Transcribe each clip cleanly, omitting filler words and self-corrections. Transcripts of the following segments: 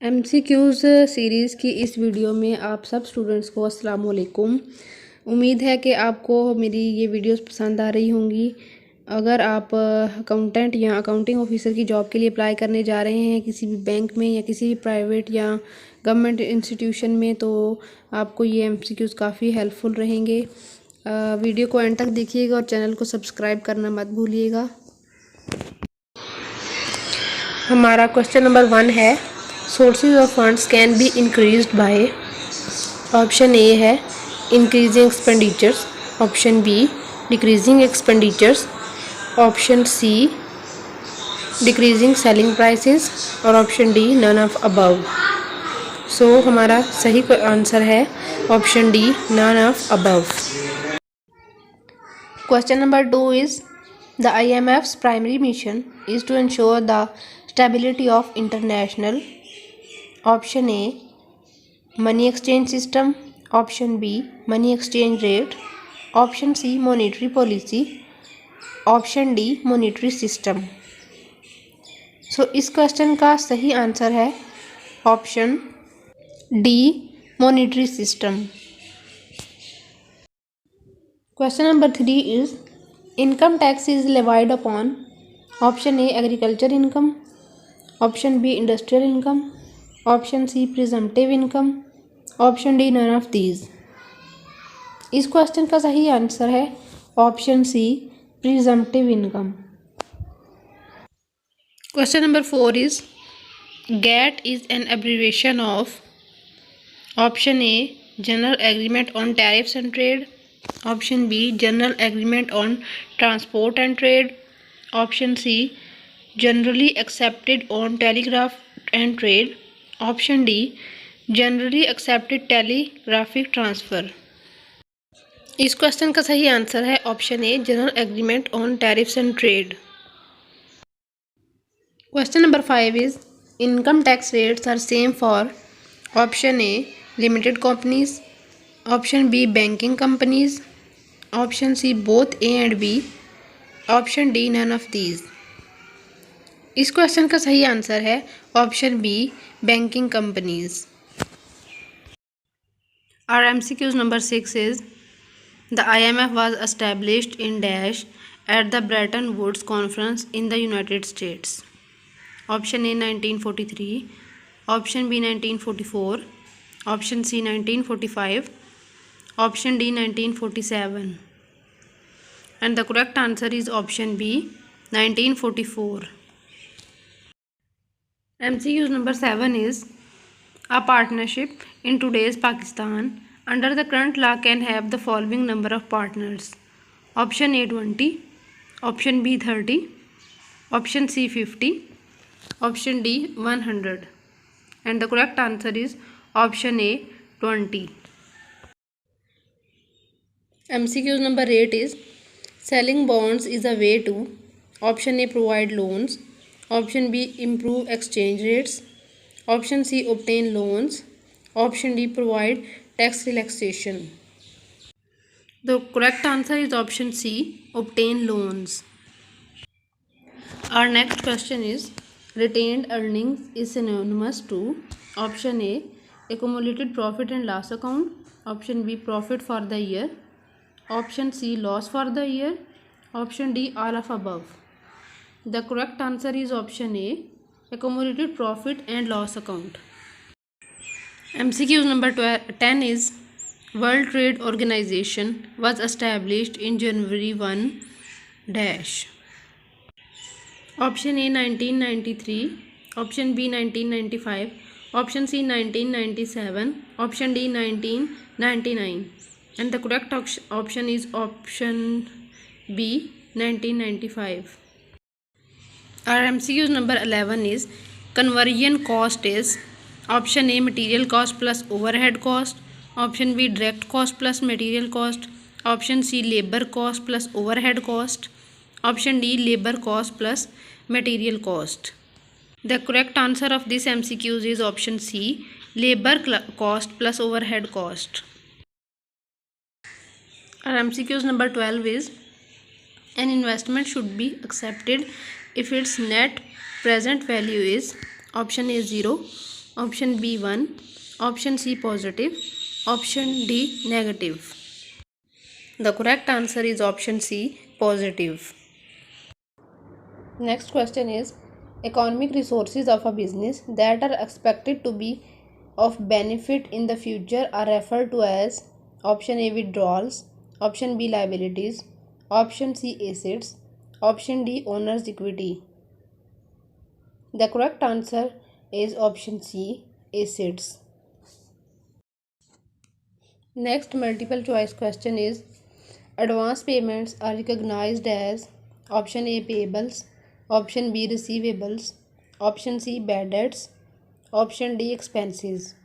MCQs series की इस video में आप सब स्टूडेंट्स को अस्सलाम वालेकुम। उम्मीद है कि आपको मेरी ये वीडियोस पसंद आ रही होंगी। अगर आप अकाउंटेंट या अकाउंटिंग ऑफिसर की जॉब के लिए अप्लाई करने जा रहे हैं किसी भी बैंक में या किसी भी प्राइवेट या गवर्नमेंट इंस्टीट्यूशन में, तो आपको ये MCQs काफ़ी हेल्पफुल रहेंगे। वीडियो को एंड तक देखिएगा और चैनल को सब्सक्राइब करना मत भूलिएगा। हमारा क्वेश्चन नंबर 1 है, sources of funds can be increased by. Option A है increasing expenditures, option B decreasing expenditures, option C decreasing selling prices और option D none of above. So हमारा सही आंसर है option D none of above. Question number 2 is the IMF's primary mission is to ensure the stability of international. Option A money exchange system, option B money exchange rate, option C monetary policy, option D monetary system. So इस question का सही answer है option D monetary system. Question number 3 is income tax is levied upon. Option A agriculture income, option B industrial income, option C presumptive income, option D none of these. इस question का सही answer है option C presumptive income. Question number 4 is GATT is an abbreviation of. Option A general agreement on tariffs and trade, option B general agreement on transport and trade, option C generally accepted on telegraph and trade, option D generally accepted telegraphic transfer. इस question का सही answer है option A general agreement on tariffs and trade. Question number 5 is income tax rates are same for. Option A limited companies, option B banking companies, option C both A and B, option D none of these. इस question का सही answer है option B banking companies. Our MCQs number 6 is the IMF was established in dash at the Bretton Woods Conference in the United States. Option A 1943, option B 1944, option C 1945, option D 1947, and the correct answer is option B 1944. MCQs number 7 is a partnership in today's Pakistan under the current law can have the following number of partners. Option A 20, option B 30, option C 50, option D 100, and the correct answer is option A 20. MCQs number 8 is selling bonds is a way to. Option A provide loans, option B improve exchange rates, option C obtain loans, option D provide tax relaxation. The correct answer is option C obtain loans. Our next question is retained earnings is synonymous to. Option A accumulated profit and loss account, option B profit for the year, option C loss for the year, option D all of above. The correct answer is option A accumulated profit and loss account. MCQs number 10 is World Trade Organization was established in January 1 dash. Option A 1993, option B 1995, option C 1997, option D 1999, and the correct option is option B 1995. Our MCQs number 11 is conversion cost is. Option A material cost plus overhead cost, option B direct cost plus material cost, option C labor cost plus overhead cost, option D labor cost plus material cost. The correct answer of this MCQs is option C labor cost plus overhead cost. Our MCQs number 12 is an investment should be accepted if its net present value is. Option A 0, option B 1, option C positive, option D negative. The correct answer is option C positive. Next question is, economic resources of a business that are expected to be of benefit in the future are referred to as option A withdrawals, option B liabilities, option C assets, option D owner's equity. The correct answer is option C assets. Next multiple choice question is, advance payments are recognized as option A payables, option B receivables, option C bad debts, option D expenses.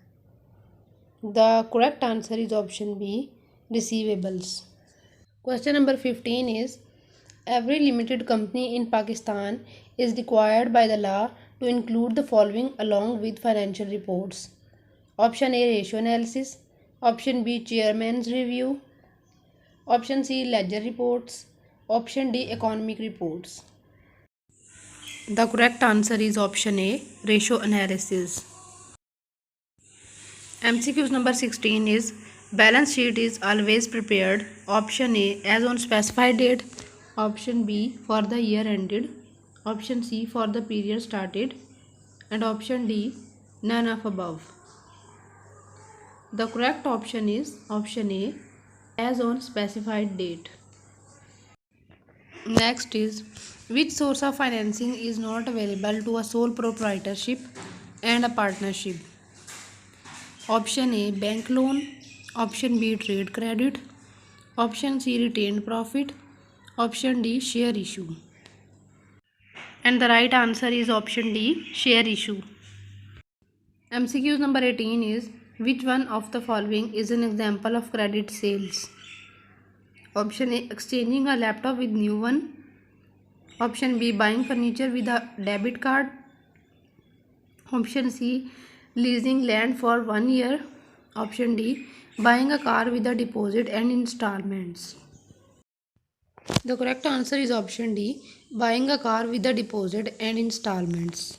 The correct answer is option B receivables. Question number 15 is, every limited company in Pakistan is required by the law to include the following along with financial reports. Option A ratio analysis, option B chairman's review, option C ledger reports, option D economic reports. The correct answer is option A ratio analysis. MCQs number 16 is, balance sheet is always prepared option A as on specified date, option B for the year ended, option C for the period started, and option D none of above. The correct option is option A as on specified date. Next is, which source of financing is not available to a sole proprietorship and a partnership? Option A bank loan, option B trade credit, option C retained profit, option D share issue. And the right answer is option D share issue. MCQs number 18 is, which one of the following is an example of credit sales? Option A exchanging a laptop with new one, option B buying furniture with a debit card, option C leasing land for 1 year, option D buying a car with a deposit and installments. The correct answer is option D buying a car with a deposit and installments.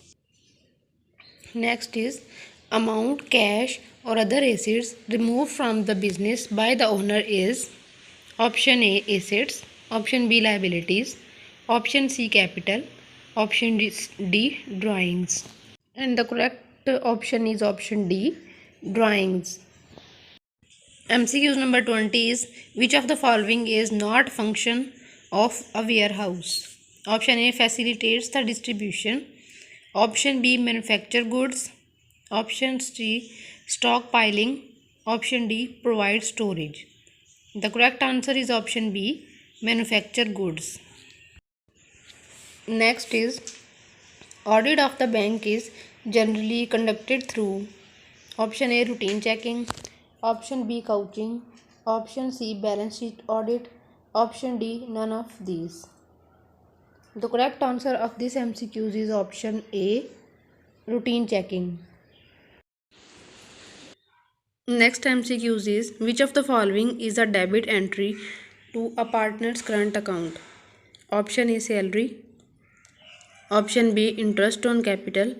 Next is, amount cash or other assets removed from the business by the owner is option A assets, option B liabilities, option C capital, option D drawings. And the correct option is option D drawings. MCQs number 20 is, which of the following is not function of a warehouse? Option A facilitates the distribution, option B manufacture goods, option C stockpiling, option D provide storage. The correct answer is option B manufacture goods. Next is, audit of the bank is generally conducted through option A routine checking, option B couching, option C balance sheet audit, option D none of these. The correct answer of this MCQs is option A routine checking. Next MCQs is, which of the following is a debit entry to a partner's current account? Option A salary, option B interest on capital,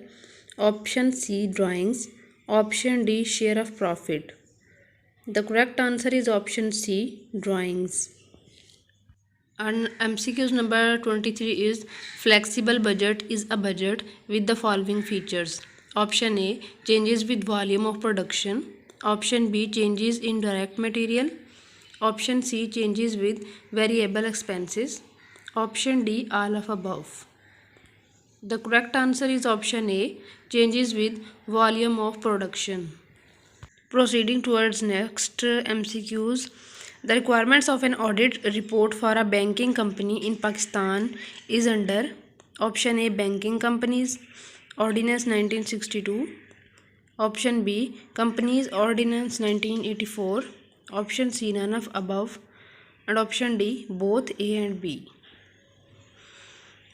option C drawings, option D share of profit. The correct answer is option C drawings. And MCQs number 23 is, flexible budget is a budget with the following features. Option A changes with volume of production, option B changes in direct material, option C changes with variable expenses, option D all of above. The correct answer is option A changes with volume of production. Proceeding towards next MCQs, the requirements of an audit report for a banking company in Pakistan is under option A banking companies ordinance 1962, option B companies ordinance 1984, option C none of above, and option D both A and B.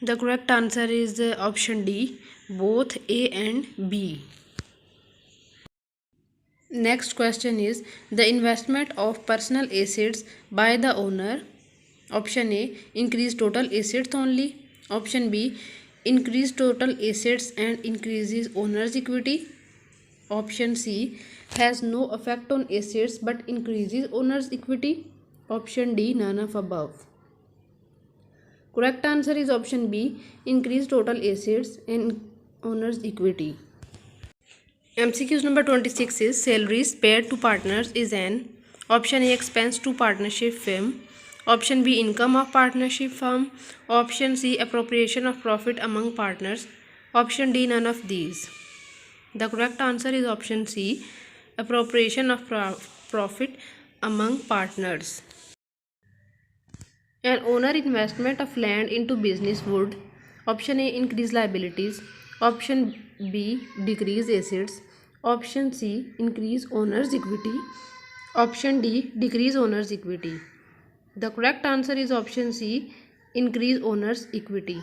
The correct answer is option D both A and B. Next question is, the investment of personal assets by the owner. Option A increase total assets only, option B increase total assets and increases owner's equity, Option C has no effect on assets but increases owner's equity. Option D none of above. Correct answer is option B, increase total assets and owner's equity. MCQs number 26 is salaries paid to partners is an option A expense to partnership firm, option B income of partnership firm, option C appropriation of profit among partners, option D none of these. The correct answer is option C, appropriation of profit among partners. An owner investment of land into business would option A increase liabilities, option B decrease assets, option C increase owner's equity, option D decrease owner's equity. The correct answer is option C, increase owner's equity.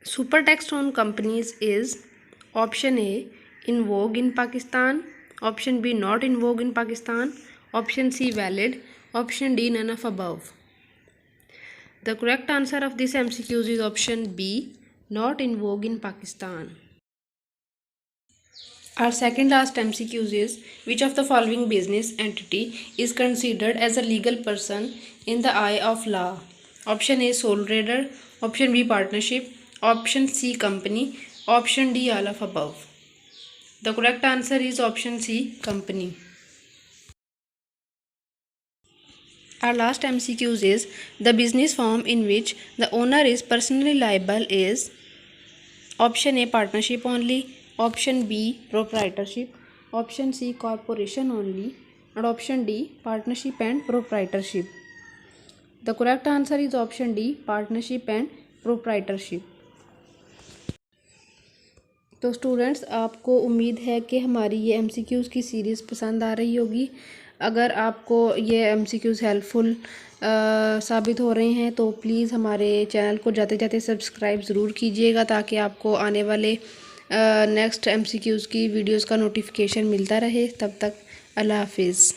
Super tax on companies is option A in vogue in Pakistan, option B not in vogue in Pakistan, option C valid, option D none of above. The correct answer of this MCQs is option B, not in vogue in Pakistan. Our second last MCQs is, which of the following business entity is considered as a legal person in the eye of law? Option A sole trader, option B partnership, option C company, option D all of above. The correct answer is option C company. Our last MCQs is, the business form in which the owner is personally liable is option A partnership only, option B proprietorship, option C corporation only, and option D partnership and proprietorship. The correct answer is option D partnership and proprietorship. तो students, आपको उम्मीद है कि हमारी ये MCQs की series पसंद आ रही होगी। अगर आपको ये MCQs हेल्पफुल साबित हो रहे हैं तो प्लीज़ हमारे चैनल को जाते जाते सब्सक्राइब ज़रूर कीजिएगा, ताकि आपको आने वाले नेक्स्ट MCQs की वीडियोस का नोटिफिकेशन मिलता रहे। तब तक अल्लाह हाफिज़।